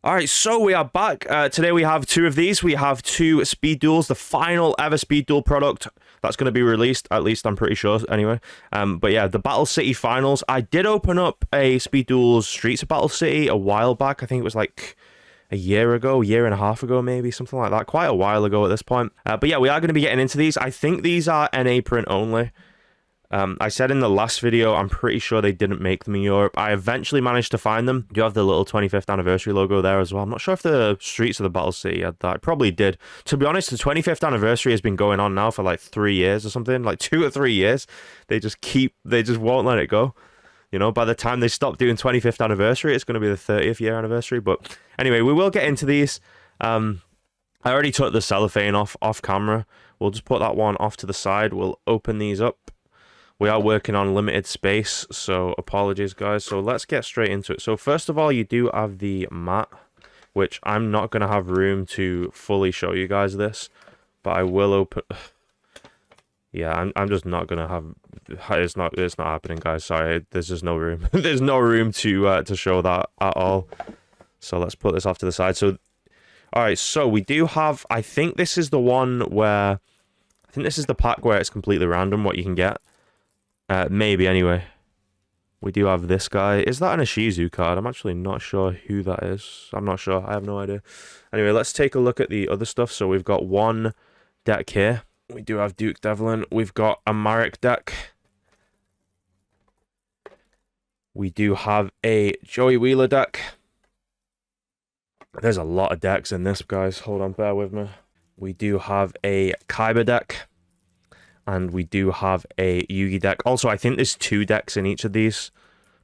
Alright, so we are back. Today we have two of these. We have two speed duels, the final ever speed duel product that's going to be released, at least I'm pretty sure, anyway. But yeah, the Battle City finals. I did open up a speed duels Streets of Battle City a while back. I think it was like a year ago, year and a half ago, maybe, something like that. Quite a while ago at this point. But yeah, we are going to be getting into these. I think these are NA print only. I said in the last video, I'm pretty sure they didn't make them in Europe. I eventually managed to find them. You have the little 25th anniversary logo there as well. I'm not sure if the Streets of the Battle City had that. It probably did. To be honest, the 25th anniversary has been going on now for like 3 years or something, like 2 or 3 years. They just won't let it go. You know, by the time they stop doing 25th anniversary, it's going to be the 30th year anniversary. But anyway, we will get into these. I already took the cellophane off camera. We'll just put that one off to the side. We'll open these up. We are working on limited space, so apologies, guys. So let's get straight into it. So first of all, you do have the mat, which I'm not going to have room to fully show you guys this, but I will open... Yeah, I'm just not going to have... It's not happening, guys. Sorry, there's just no room. There's no room to show that at all. So let's put this off to the side. So, alright, so we do have... I think this is the one where... I think this is the pack where it's completely random what you can get. Maybe, anyway. We do have this guy. Is that an Ishizu card? I'm actually not sure who that is. I'm not sure. I have no idea. Anyway, let's take a look at the other stuff. So we've got one deck here. We do have Duke Devlin. We've got a Marek deck. We do have a Joey Wheeler deck. There's a lot of decks in this, guys. Hold on, bear with me. We do have a Kaiba deck. And we do have a Yugi deck. Also, I think there's 2 decks in each of these.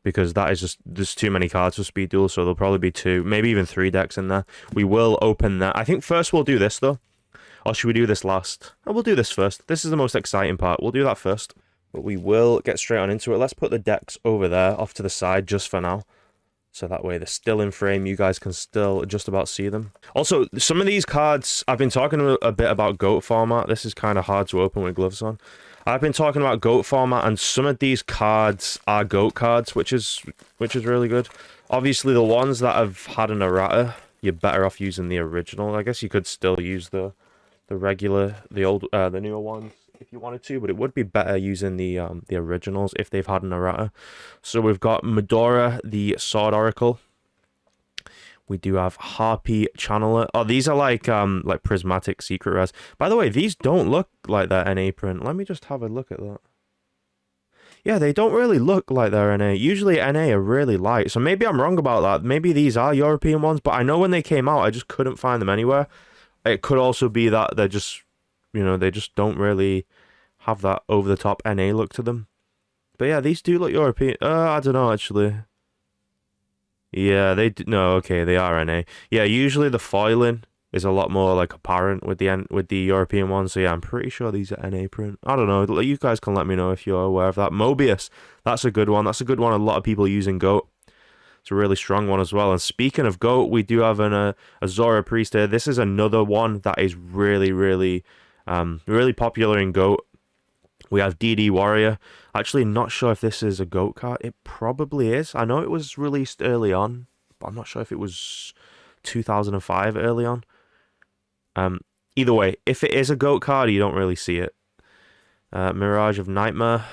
Because that is just... There's too many cards for Speed Duel. So there'll probably be 2, maybe even 3 decks in there. We will open that. I think first we'll do this, though. Or should we do this last? Oh, we'll do this first. This is the most exciting part. We'll do that first. But we will get straight on into it. Let's put the decks over there, off to the side, just for now. So that way they're still in frame. You guys can still just about see them. Also, some of these cards, I've been talking a bit about GOAT format. This is kind of hard to open with gloves on. I've been talking about GOAT format, and some of these cards are GOAT cards, which is really good. Obviously, the ones that have had an errata, you're better off using the original. I guess you could still use the regular, the newer ones if you wanted to, but it would be better using the originals if they've had an errata. So we've got Medora, the Sword Oracle. We do have Harpy Channeler. Oh, these are like prismatic secret rares. By the way, these don't look like they're NA print. Let me just have a look at that. Yeah, they don't really look like they're NA. Usually NA are really light, so maybe I'm wrong about that. Maybe these are European ones, but I know when they came out, I just couldn't find them anywhere. It could also be that they're just... You know, they just don't really have that over-the-top NA look to them. But yeah, these do look European. I don't know, actually. Yeah, they do. No, okay, they are NA. Yeah, usually the foiling is a lot more, like, apparent with the European ones. So yeah, I'm pretty sure these are NA print. I don't know. You guys can let me know if you're aware of that. Mobius, that's a good one. That's a good one a lot of people use in GOAT. It's a really strong one as well. And speaking of GOAT, we do have a Zora Priest here. This is another one that is really, really... really popular in GOAT. We have DD Warrior. Actually, not sure if this is a GOAT card. It probably is. I know it was released early on, but I'm not sure if it was 2005 early on. Either way, if it is a GOAT card, you don't really see it. Mirage of Nightmare.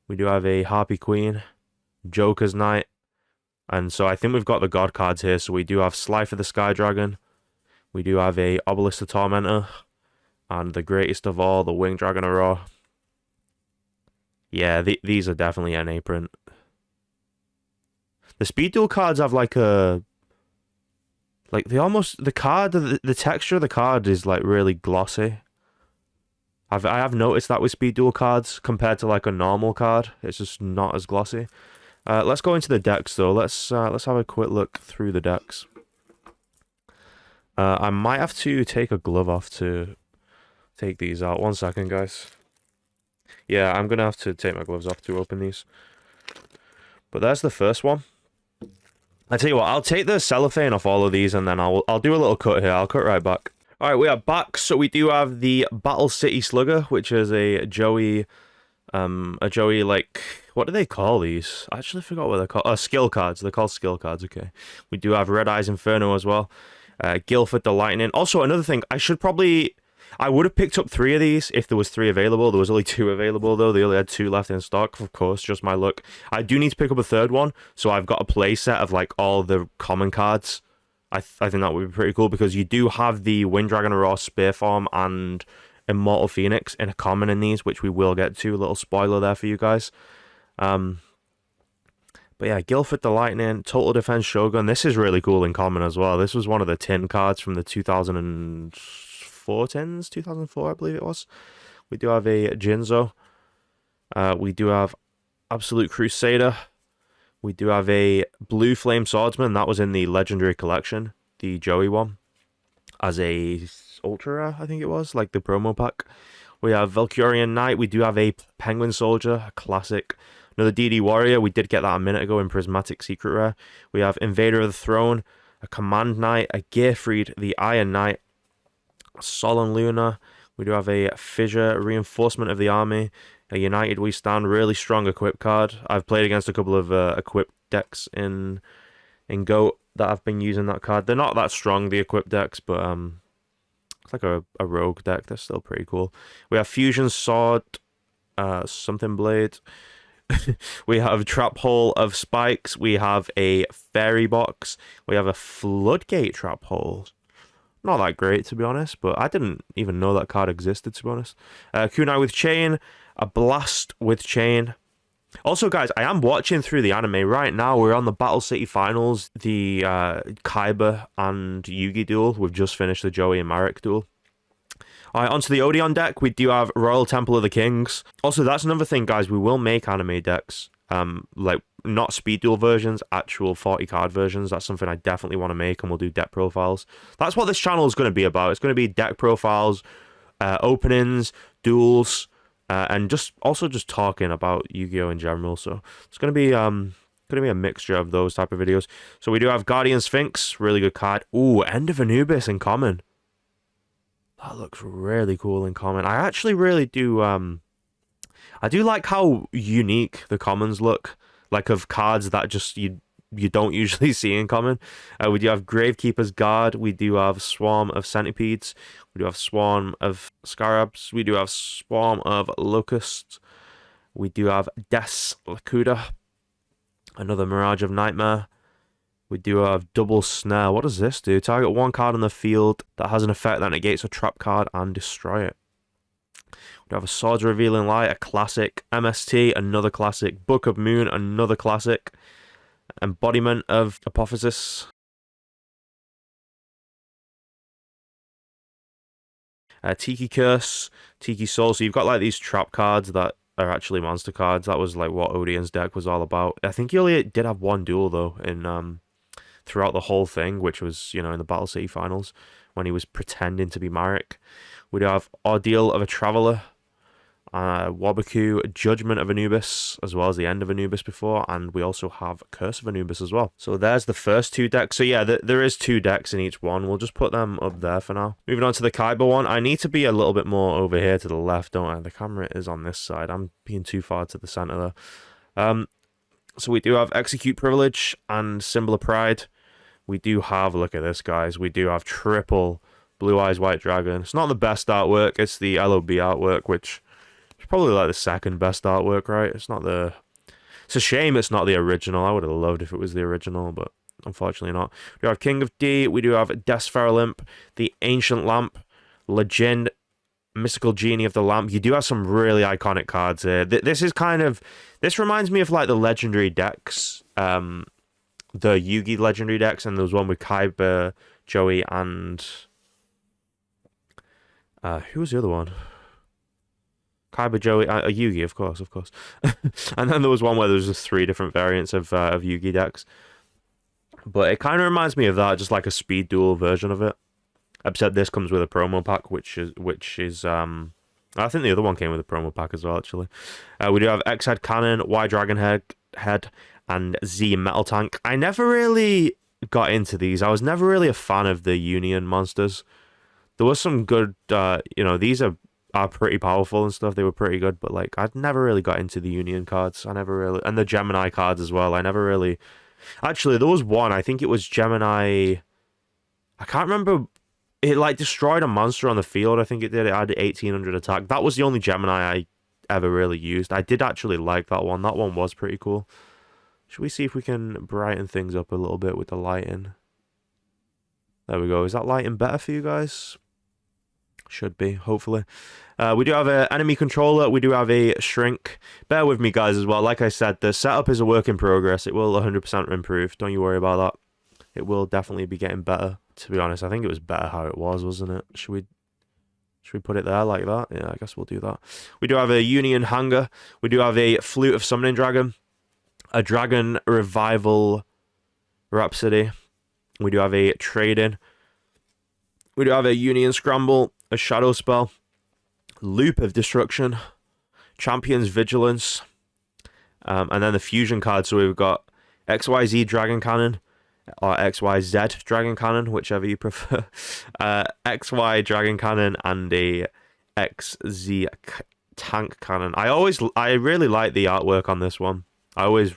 We do have a Harpy Queen. Joker's Knight. And so I think we've got the God cards here. So we do have Slifer the Sky Dragon. We do have a Obelisk the Tormentor. And the greatest of all, the Winged Dragon Aurora. Yeah, these are definitely NA print. The Speed Duel cards have like a... Like, they almost... The texture of the card is like really glossy. I have noticed that with Speed Duel cards compared to like a normal card. It's just not as glossy. Let's go into the decks though. Let's have a quick look through the decks. I might have to take a glove off to... take these out. 1 second, guys. Yeah, I'm gonna have to take my gloves off to open these. But there's the first one. I tell you what, I'll take the cellophane off all of these and then I'll do a little cut here. I'll cut right back. Alright, we are back. So we do have the Battle City Slugger, which is a Joey A Joey, like, what do they call these? I actually forgot what they're called. Oh, skill cards. They're called skill cards. Okay. We do have Red Eyes Inferno as well. Guilford the Lightning. Also, another thing, I would have picked up 3 of these if there was 3 available. There was only 2 available, though. They only had 2 left in stock. Of course, just my luck. I do need to pick up a 3rd one, so I've got a play set of, like, all the common cards. I think that would be pretty cool, because you do have the Wind Dragon Raw Spear Form and Immortal Phoenix in a common in these, which we will get to. A little spoiler there for you guys. But yeah, Guilford the Lightning, Total Defense Shogun. This is really cool in common as well. This was one of the tin cards from the 2004 tins, 2004, I believe it was. We do have a Jinzo. We do have Absolute Crusader. We do have a Blue Flame Swordsman. That was in the Legendary Collection, the Joey one, as a Ultra Rare, I think it was, like the promo pack. We have Valkyrian Knight. We do have a Penguin Soldier, a classic. Another DD Warrior. We did get that a minute ago in Prismatic Secret Rare. We have Invader of the Throne, a Command Knight, a Gearfried, the Iron Knight, Solemn Luna. We do have a Fissure, Reinforcement of the Army, a United We Stand, really strong equip card. I've played against a couple of equip decks in GOAT that have been using that card. They're not that strong, the equip decks, but it's like a rogue deck. They're still pretty cool. We have Fusion Sword, something Blade. We have Trap Hole of Spikes. We have a Fairy Box. We have a Floodgate Trap Hole. Not that great, to be honest, but I didn't even know that card existed, to be honest. Kunai with Chain, a Blast with Chain. Also, guys, I am watching through the anime right now. We're on the Battle City Finals, the Kaiba and Yugi duel. We've just finished the Joey and Marek duel. All right, onto the Odeon deck. We do have Royal Temple of the Kings. Also, that's another thing, guys. We will make anime decks. Like, not speed duel versions, actual 40 card versions. That's something I definitely want to make, and we'll do deck profiles. That's what this channel is going to be about. It's going to be deck profiles, openings, duels, and just talking about Yu-Gi-Oh in general. So it's going to be a mixture of those type of videos. So we do have Guardian Sphinx, really good card. Ooh, End of Anubis in common. That looks really cool in common. I actually really do. I do like how unique the commons look, like of cards that just you don't usually see in common. We do have Gravekeeper's Guard. We do have Swarm of Centipedes. We do have Swarm of Scarabs. We do have Swarm of Locusts. We do have Des Lakuda. Another Mirage of Nightmare. We do have Double Snare. What does this do? Target one card on the field that has an effect that negates a trap card and destroy it. We have a Swords Revealing Light, a classic. MST, another classic. Book of Moon, another classic. Embodiment of Apophysis. Tiki Curse, Tiki Soul. So you've got like these trap cards that are actually monster cards. That was like what Odeon's deck was all about. I think he only did have one duel though in throughout the whole thing, which was, you know, in the Battle City Finals when he was pretending to be Marek. We do have Ordeal of a Traveler, Wabaku, Judgment of Anubis, as well as the End of Anubis before, and we also have Curse of Anubis as well. So there's the first 2 decks. So yeah, there is 2 decks in each one. We'll just put them up there for now. Moving on to the Kaiba one. I need to be a little bit more over here to the left, don't I? The camera is on this side. I'm being too far to the center there. So we do have Execute Privilege and Symbol of Pride. We do have, look at this, guys. We do have triple Blue Eyes White Dragon. It's not the best artwork. It's the LOB artwork, which is probably like the second best artwork, right? It's not the... It's a shame it's not the original. I would have loved if it was the original, but unfortunately not. We do have King of D. We do have Desferal the Ancient Lamp, Legend, Mystical Genie of the Lamp. You do have some really iconic cards here. This is kind of... This reminds me of like the legendary decks, the Yugi legendary decks, and there was one with Kaiba, Joey, and... who was the other one? Kaiba, Joey, Yugi, of course. And then there was one where there was just 3 different variants of Yugi decks. But it kind of reminds me of that, just like a speed duel version of it. Except this comes with a promo pack, which is I think the other one came with a promo pack as well, actually. We do have X-Head Cannon, Y Dragon Head, and Z Metal Tank. I never really got into these. I was never really a fan of the Union monsters. There was some good, these are are pretty powerful and stuff. They were pretty good, but like I'd never really got into the Union cards. I never really, and the Gemini cards as well. I never really. Actually, there was one. I think it was Gemini. I can't remember. It like destroyed a monster on the field. I think it did. It had 1800 attack. That was the only Gemini I ever really used. I did actually like that one. That one was pretty cool. Should we see if we can brighten things up a little bit with the lighting? There we go. Is that lighting better for you guys? Should be, hopefully. We do have an enemy controller. We do have a shrink. Bear with me, guys, as well. Like I said, the setup is a work in progress. It will 100% improve. Don't you worry about that. It will definitely be getting better. To be honest, I think it was better how it was, wasn't it? Should we put it there like that? Yeah, I guess we'll do that. We do have a Union Hanger. We do have a Flute of Summoning Dragon. A Dragon Revival Rhapsody. We do have a Trade-In. We do have a Union Scramble. A Shadow Spell. Loop of Destruction. Champion's Vigilance. And then the fusion card. So we've got XYZ Dragon Cannon. Or XYZ Dragon Cannon, whichever you prefer. XY Dragon Cannon and a XZ Tank Cannon. I really like the artwork on this one. I always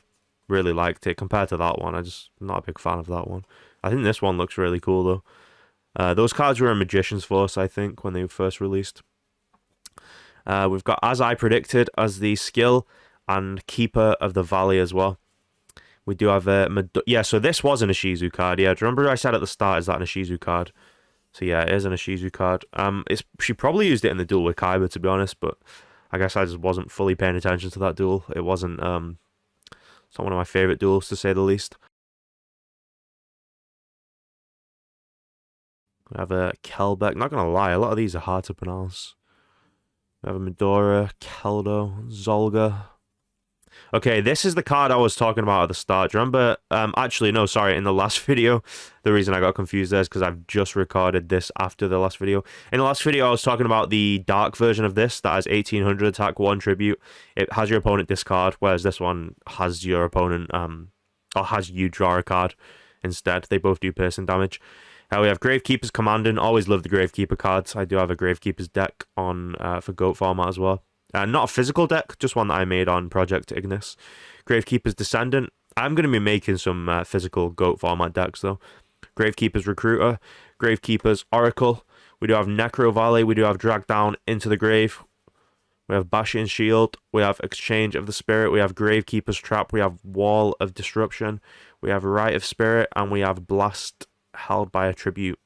really liked it compared to that one. I'm just not a big fan of that one. I think this one looks really cool though. Those cards were in Magician's Force, I think, when they were first released. We've got As I Predicted as the skill and Keeper of the Valley as well. We do have a... Yeah, so this was an Ishizu card. Yeah, do you remember I said at the start, is that an Ishizu card? So yeah, it is an Ishizu card. She probably used it in the duel with Kaiba, to be honest, but I guess I just wasn't fully paying attention to that duel. It wasn't... It's not one of my favourite duels, to say the least. We have a Kelbeck. Not going to lie, a lot of these are hard to pronounce. We have a Midora, Keldo, Zolga... Okay, this is the card I was talking about at the start. Do you remember? Actually, no, sorry. In the last video, the reason I got confused there is because I've just recorded this after the last video. In the last video, I was talking about the dark version of this that has 1800 attack, 1 tribute. It has your opponent discard, whereas this one has your opponent, or has you draw a card instead. They both do piercing damage. We have Gravekeeper's Commanding. Always love the Gravekeeper cards. I do have a Gravekeeper's deck on for GOAT format as well. Not a physical deck, just one that I made on Project Ignis. Gravekeeper's Descendant. I'm going to be making some physical GOAT format decks, though. Gravekeeper's Recruiter. Gravekeeper's Oracle. We do have Necro Valley. We do have Drag Down into the Grave. We have Bastion Shield. We have Exchange of the Spirit. We have Gravekeeper's Trap. We have Wall of Disruption. We have Rite of Spirit. And we have Blast held by a Tribute.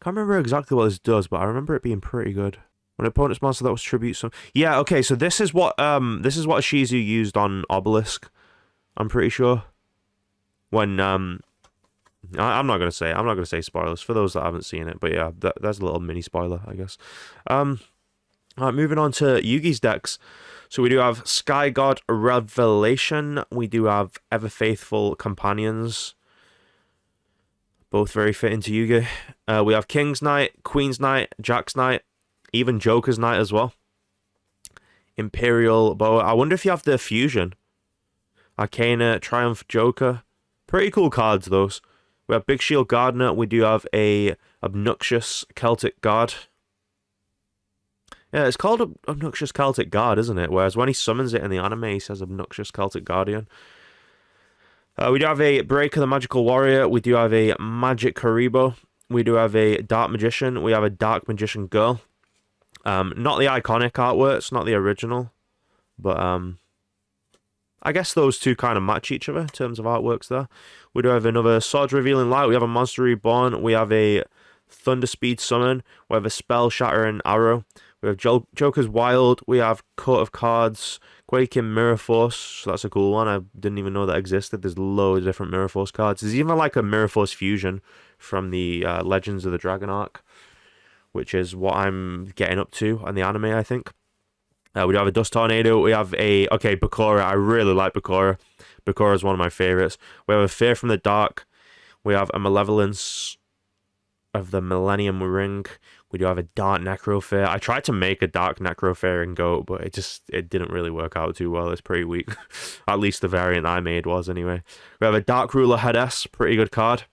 Can't remember exactly what this does, but I remember it being pretty good. When opponent's monster that was tribute some... Yeah, okay, so this is what Ishizu used on Obelisk. I'm pretty sure. When I'm not gonna say spoilers for those that haven't seen it, but yeah, there's a little mini spoiler, I guess. Alright, moving on to Yugi's decks. So we do have Sky God Revelation. We do have Ever Faithful Companions. Both very fitting to Yugi. We have King's Knight, Queen's Knight, Jack's Knight. Even Joker's Knight as well. Imperial Boa. I wonder if you have the fusion. Arcana, Triumph, Joker. Pretty cool cards, those. We have Big Shield Gardener. We do have a Obnoxious Celtic Guard. Yeah, it's called Obnoxious Celtic Guard, isn't it? Whereas when he summons it in the anime, he says Obnoxious Celtic Guardian. We do have a Breaker the Magical Warrior. We do have a Magic Karibo. We do have a Dark Magician. We have a Dark Magician Girl. Not the iconic artworks, not the original, but I guess those two kind of match each other in terms of artworks there. We do have another Swords Revealing Light, we have a Monster Reborn, we have a Thunder Speed Summon, we have a Spell Shattering Arrow, we have Joker's Wild, we have Court of Cards, Quaking Mirror Force, so that's a cool one, I didn't even know that existed. There's loads of different Mirror Force cards. There's even like a Mirror Force Fusion from the Legends of the Dragon arc, which is what I'm getting up to on the anime, I think. We do have a Dust Tornado. We have Bakura. I really like Bakura. Bakura is one of my favorites. We have a Fear from the Dark. We have a Malevolence of the Millennium Ring. We do have a Dark Necrofear. I tried to make a Dark Necrofear in GOAT, but it didn't really work out too well. It's pretty weak. At least the variant I made was, anyway. We have a Dark Ruler Hades. Pretty good card.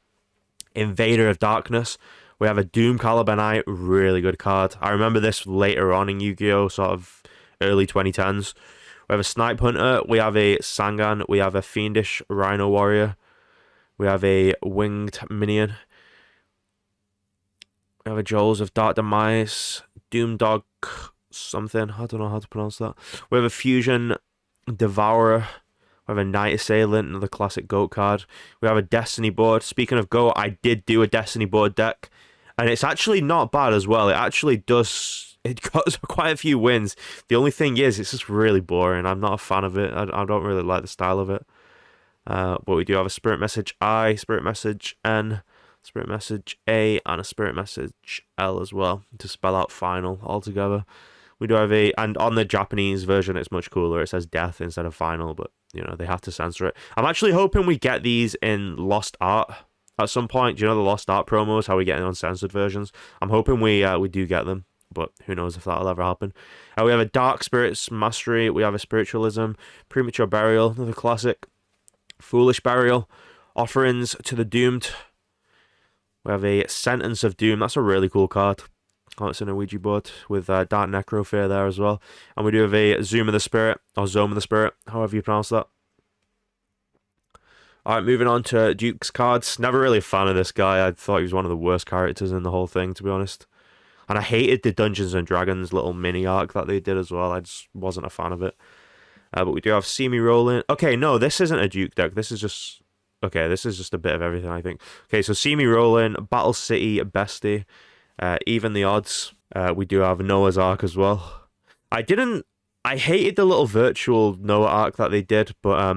Invader of Darkness. We have a Doom Calibanite, really good card. I remember this later on in Yu-Gi-Oh, sort of early 2010s. We have a Snipe Hunter, we have a Sangan, we have a Fiendish Rhino Warrior, we have a Winged Minion, we have a Joels of Dark Demise, Doom Dog something, I don't know how to pronounce that. We have a Fusion Devourer, we have a Night Assailant, another classic GOAT card. We have a Destiny board. Speaking of GOAT, I did do a Destiny board deck, and it's actually not bad as well. It actually does... It got quite a few wins. The only thing is, it's just really boring. I'm not a fan of it. I don't really like the style of it. But we do have a Spirit Message I, Spirit Message N, Spirit Message A, and a Spirit Message L as well, to spell out final altogether. We do have a... And on the Japanese version, it's much cooler. It says death instead of final, but, you know, they have to censor it. I'm actually hoping we get these in Lost Art at some point. Do you know the Lost Art promos, how we get in uncensored versions? I'm hoping we do get them, but who knows if that'll ever happen. We have a Dark Spirits Mastery, we have a Spiritualism, Premature Burial, another classic, Foolish Burial, Offerings to the Doomed. We have a Sentence of Doom, that's a really cool card. Oh, it's in a Ouija board with Dark Necrofear there as well. And we do have a Zoom of the Spirit, or Zome of the Spirit, however you pronounce that. Alright, moving on to Duke's cards. Never really a fan of this guy. I thought he was one of the worst characters in the whole thing, to be honest. And I hated the Dungeons and Dragons little mini arc that they did as well. I just wasn't a fan of it. But we do have See Me Rolling. Okay, no, this isn't a Duke deck. This is just... Okay, this is just a bit of everything, I think. Okay, so See Me Rolling, Battle City, Bestie, Even the Odds. We do have Noah's Ark as well. I hated the little virtual Noah Ark that they did, but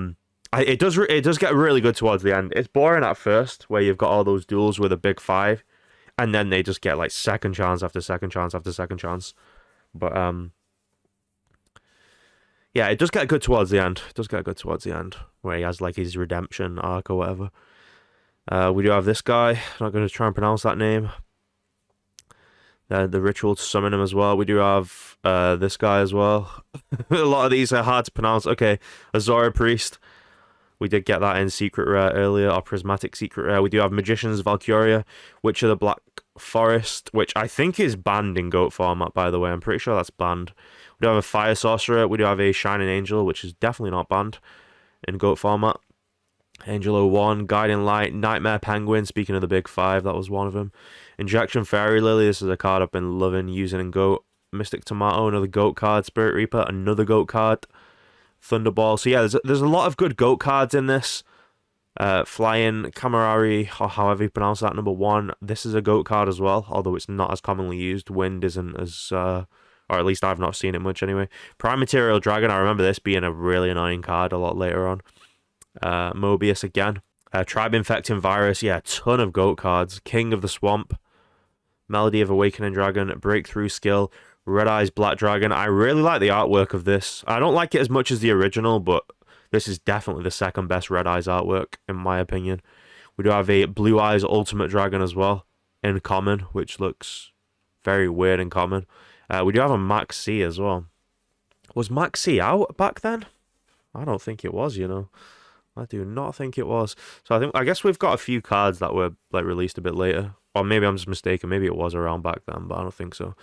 it does get really good towards the end. It's boring at first, where you've got all those duels with a big five, and then they just get like second chance after second chance after second chance. But yeah, it does get good towards the end. It does get good towards the end, where he has like his redemption arc or whatever. We do have this guy. I'm not going to try and pronounce that name. The ritual to summon him as well. We do have this guy as well. A lot of these are hard to pronounce. Okay, Azora Priest. We did get that in Secret Rare earlier, or Prismatic Secret Rare. We do have Magician's Valkyria, Witch of the Black Forest, which I think is banned in GOAT format, by the way. I'm pretty sure that's banned. We do have a Fire Sorcerer. We do have a Shining Angel, which is definitely not banned in GOAT format. Angel 01, Guiding Light, Nightmare Penguin, speaking of the big five, that was one of them. Injection Fairy Lily, this is a card I've been loving using in GOAT. Mystic Tomato, another GOAT card. Spirit Reaper, another GOAT card. Thunderball. So yeah, there's a lot of good GOAT cards in this. Flying Camarari, or however you pronounce that, number 1. This is a GOAT card as well, although it's not as commonly used. Wind isn't as... or at least I've not seen it much anyway. Prime Material Dragon, I remember this being a really annoying card a lot later on. Mobius again. Tribe Infecting Virus, yeah, ton of GOAT cards. King of the Swamp. Melody of Awakening Dragon. Breakthrough Skill. Red Eyes Black Dragon. I really like the artwork of this. I don't like it as much as the original, but this is definitely the second best Red Eyes artwork, in my opinion. We do have a Blue Eyes Ultimate Dragon as well, in common, which looks very weird in common. We do have a Max C as well. Was Max C out back then? I don't think it was, you know. I do not think it was. So I guess we've got a few cards that were like released a bit later. Or maybe I'm just mistaken. Maybe it was around back then, but I don't think so.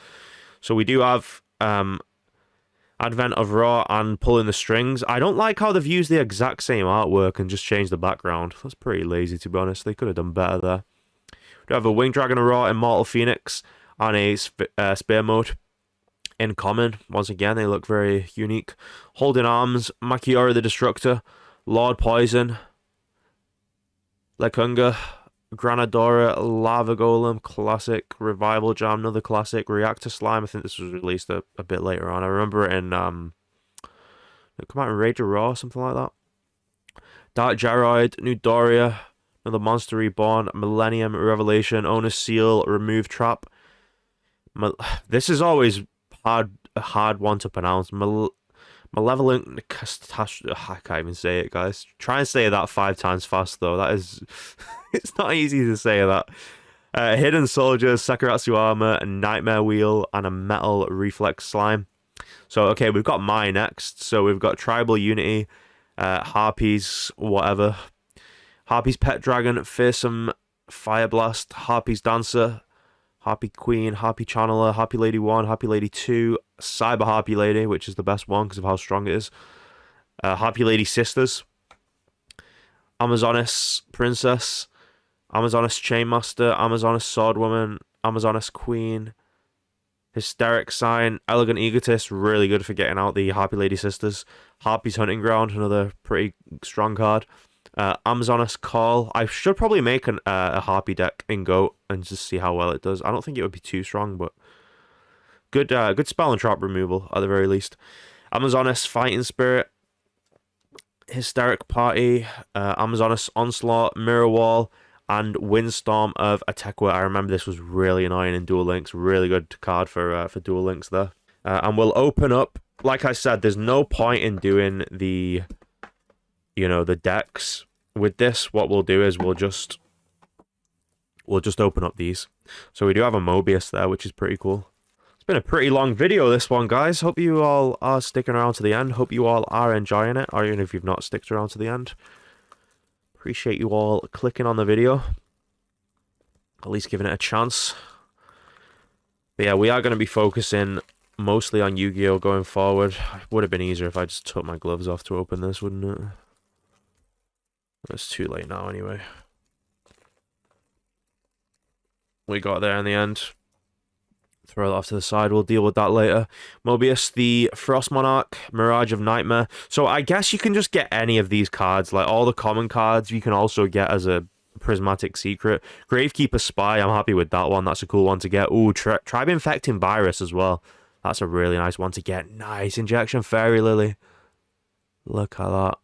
So we do have Advent of Raw and Pulling the Strings. I don't like how they've used the exact same artwork and just changed the background. That's pretty lazy, to be honest. They could have done better there. We have a Winged Dragon of Raw, Immortal Phoenix, and a Spear Mode. In common, once again, they look very unique. Holding Arms, Machiora the Destructor, Lord Poison, Lekunga, Granadora, Lava Golem, classic. Revival Jam, another classic. Reactor Slime, I think this was released a bit later on. I remember it in, it come out in Rage of Raw, something like that. Dark Gyroid, New Doria, another Monster Reborn, Millennium Revelation, Owner's Seal, Remove Trap. This is always a hard one to pronounce. Malevolent Catastrophe. I can't even say it, guys. Try and say that 5 times fast, though. That is... it's not easy to say that. Hidden Soldiers, Sakuratsu Armor, a Nightmare Wheel, and a Metal Reflex Slime. So, okay, we've got Mai next. So we've got Tribal Unity, Harpies, whatever. Harpies Pet Dragon, Fearsome Fire Blast, Harpies Dancer, Harpy Queen, Harpy Channeler, Harpy Lady 1, Harpy Lady 2, Cyber Harpy Lady, which is the best one because of how strong it is. Harpy Lady Sisters, Amazoness Princess, Amazoness Chainmaster, Amazoness Swordwoman, Amazoness Queen, Hysteric Sign, Elegant Egotist, really good for getting out the Harpy Lady Sisters. Harpy's Hunting Ground, another pretty strong card. Amazoness Call. I should probably make a Harpy deck in GOAT and just see how well it does. I don't think it would be too strong, but good spell and trap removal at the very least. Amazoness Fighting Spirit, Hysteric Party, Amazoness Onslaught, Mirror Wall, and Windstorm of Atekwa. I remember this was really annoying in Duel Links. Really good card for Duel Links there. And we'll open up. Like I said, there's no point in doing the decks with this. What we'll do is we'll just open up these. So we do have a Mobius there, which is pretty cool. It's been a pretty long video, this one, guys. Hope you all are sticking around to the end. Hope you all are enjoying it, or even if you've not sticked around to the end. Appreciate you all clicking on the video. At least giving it a chance. But yeah, we are going to be focusing mostly on Yu-Gi-Oh! Going forward. It would have been easier if I just took my gloves off to open this, wouldn't it? It's too late now anyway. We got there in the end. Throw that off to the side. We'll deal with that later. Mobius, the Frost Monarch, Mirage of Nightmare. So I guess you can just get any of these cards. Like all the common cards you can also get as a Prismatic Secret. Gravekeeper Spy, I'm happy with that one. That's a cool one to get. Ooh, Tribe Infecting Virus as well. That's a really nice one to get. Nice. Injection Fairy Lily. Look at that.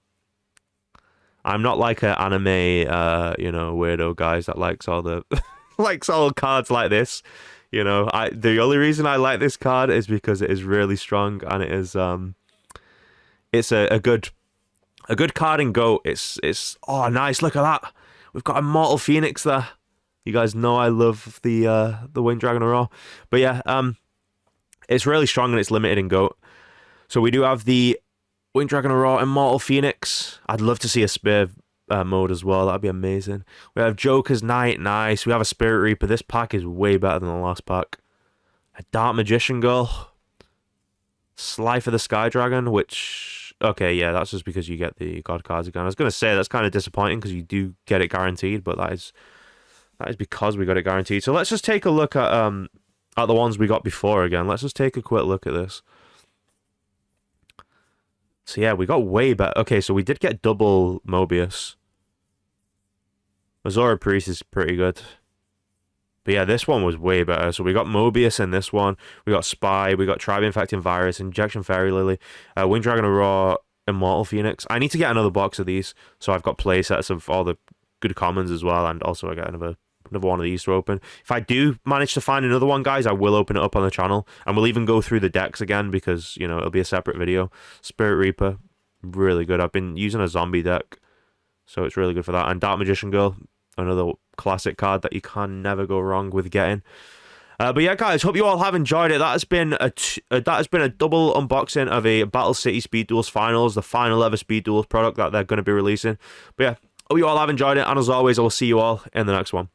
I'm not like an anime, weirdo guys that likes all the likes all cards like this. You know, the only reason I like this card is because it is really strong and it is it's a good card in GOAT. It's oh nice, look at that. We've got Immortal Phoenix there. You guys know I love the Winged Dragon Aurora. But yeah, it's really strong and it's limited in GOAT. So we do have the Winged Dragon Aurora, Immortal Phoenix. I'd love to see a Spear mode as well. That'd be amazing. We have Joker's Knight. Nice. We have a Spirit Reaper. This pack is way better than the last pack. A Dark Magician Girl. Slife of the Sky Dragon, which... Okay, yeah, that's just because you get the God cards again. I was going to say that's kind of disappointing because you do get it guaranteed, but that is because we got it guaranteed. So let's just take a look at the ones we got before again. Let's just take a quick look at this. So yeah, we got way better. Okay, so we did get double Mobius. Azora Priest is pretty good. But yeah, this one was way better. So we got Mobius in this one. We got Spy. We got Tribe Infecting Virus. Injection Fairy Lily. Winged Dragon Aurora. Immortal Phoenix. I need to get another box of these. So I've got playsets of all the good commons as well. And also I got another one of these to open. If I do manage to find another one, guys, I will open it up on the channel. And we'll even go through the decks again because, you know, it'll be a separate video. Spirit Reaper. Really good. I've been using a zombie deck. So it's really good for that. And Dark Magician Girl. Another classic card that you can never go wrong with getting. But yeah, guys, hope you all have enjoyed it. That has been a double unboxing of a Battle City Speed Duels Finals, the final ever Speed Duels product that they're going to be releasing. But yeah, hope you all have enjoyed it. And as always, I will see you all in the next one.